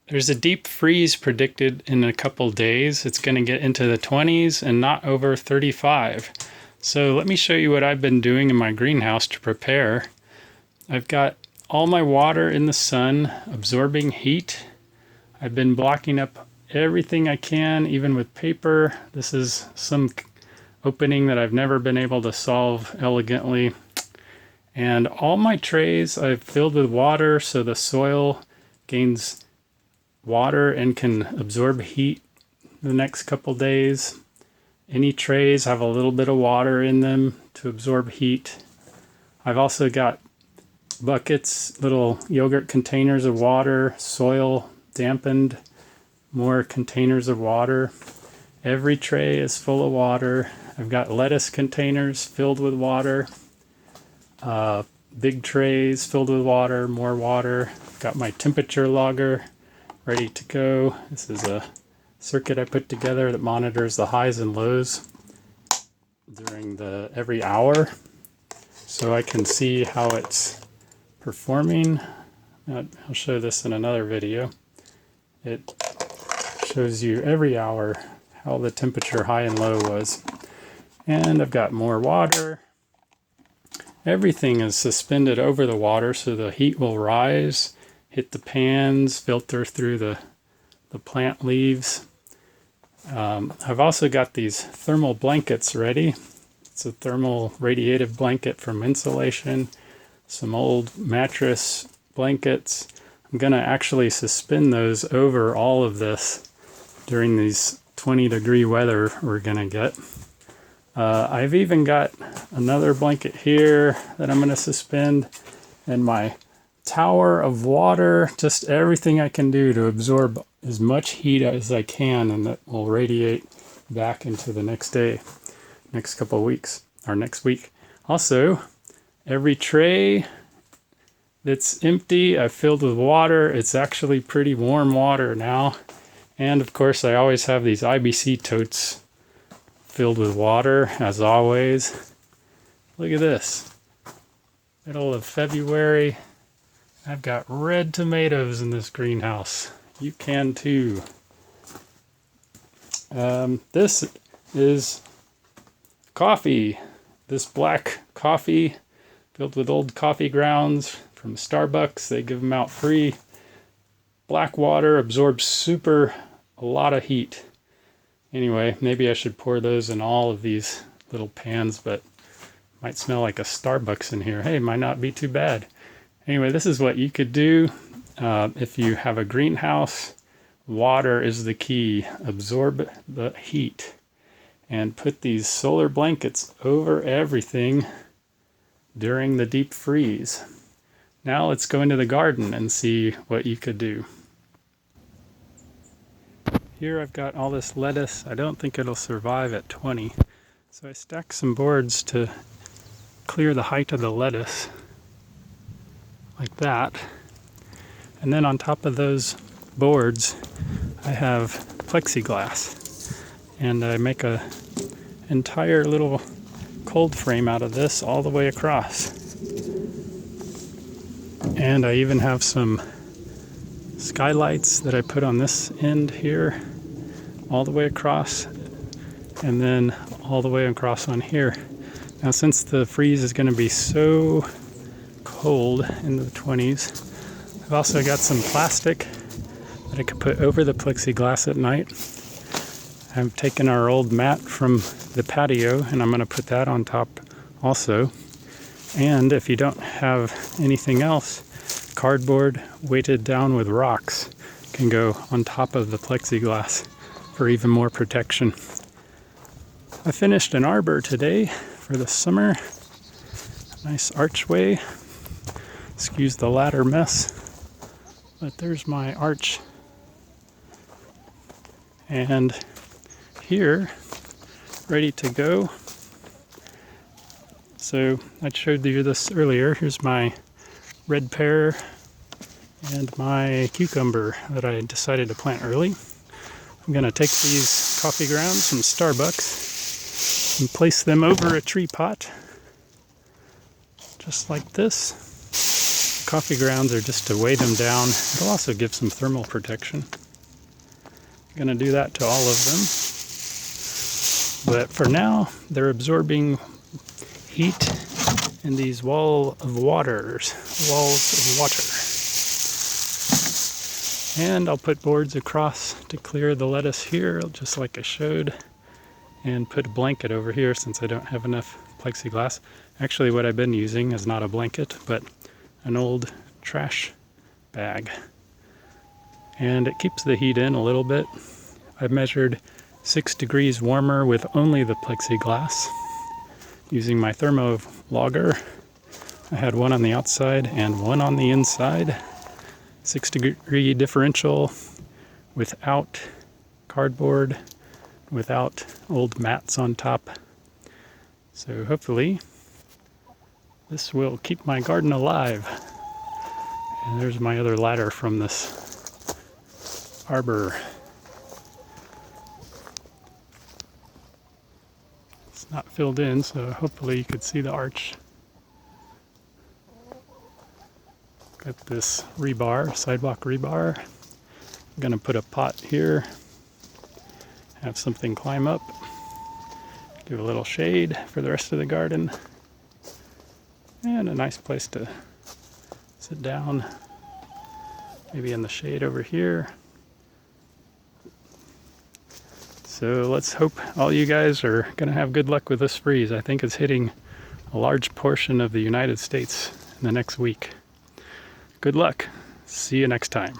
There's a deep freeze predicted in a couple days. It's going to get into the 20s and not over 35. So let me show you what I've been doing in my greenhouse to prepare. I've got all my water in the sun absorbing heat. I've been blocking up everything I can, even with paper. This is some opening that I've never been able to solve elegantly. And all my trays I've filled with water so the soil gains water and can absorb heat the next couple days. Any trays have a little bit of water in them to absorb heat. I've also got buckets, little yogurt containers of water, soil dampened, more containers of water. Every tray is full of water. I've got lettuce containers filled with water, big trays filled with water, more water. Got my temperature logger ready to go. This is a circuit I put together that monitors the highs and lows during every hour, so I can see how it's performing. I'll show this in another video. It shows you every hour how the temperature high and low was. And I've got more water. Everything is suspended over the water so the heat will rise, hit the pans, filter through the plant leaves. I've also got these thermal blankets ready. It's a thermal radiative blanket from Insulation, some old mattress blankets. I'm going to actually suspend those over all of this during these 20-degree weather we're going to get. I've even got another blanket here that I'm going to suspend, and my tower of water, just everything I can do to absorb as much heat as I can, and that will radiate back into the next day, next couple of weeks, or next week. Also, every tray that's empty I've filled with water. It's actually pretty warm water now. And of course I always have these IBC totes filled with water, as always. Look at this. Middle of February. I've got red tomatoes in this greenhouse. You can too. This is coffee. This black coffee filled with old coffee grounds from Starbucks. They give them out free. Black water absorbs a lot of heat. Anyway, maybe I should pour those in all of these little pans, but might smell like a Starbucks in here. Hey, might not be too bad. Anyway, this is what you could do if you have a greenhouse. Water is the key. Absorb the heat and put these solar blankets over everything during the deep freeze. Now let's go into the garden and see what you could do. Here I've got all this lettuce. I don't think it'll survive at 20. So I stacked some boards to clear the height of the lettuce, like that. And then on top of those boards, I have plexiglass. And I make a entire little cold frame out of this all the way across. And I even have some skylights that I put on this end here, all the way across, and then all the way across on here. Now, since the freeze is going to be so cold in the 20s, I've also got some plastic that I could put over the plexiglass at night. I've taken our old mat from the patio, and I'm going to put that on top also. And if you don't have anything else, cardboard weighted down with rocks can go on top of the plexiglass for even more protection. I finished an arbor today for the summer. Nice archway. Excuse the ladder mess, but there's my arch. And here, ready to go. So I showed you this earlier. Here's my red pear and my cucumber that I decided to plant early. I'm going to take these coffee grounds from Starbucks and place them over a tree pot, just like this. coffee grounds are just to weigh them down. It'll also give some thermal protection. I'm going to do that to all of them. But for now, they're absorbing heat in these walls of water. And I'll put boards across to clear the lettuce here, just like I showed, and put a blanket over here since I don't have enough plexiglass. Actually, what I've been using is not a blanket, but an old trash bag. And it keeps the heat in a little bit. I've measured 6 degrees warmer with only the plexiglass using my thermo logger. I had one on the outside and one on the inside. 6-degree differential without cardboard, without old mats on top. So hopefully this will keep my garden alive. And there's my other ladder from this arbor. It's not filled in, so hopefully you could see the arch. Got this rebar, sidewalk rebar. I'm gonna put a pot here, have something climb up, give a little shade for the rest of the garden, and a nice place to sit down, maybe in the shade over here. So let's hope all you guys are gonna have good luck with this freeze. I think it's hitting a large portion of the United States in the next week. Good luck. See you next time.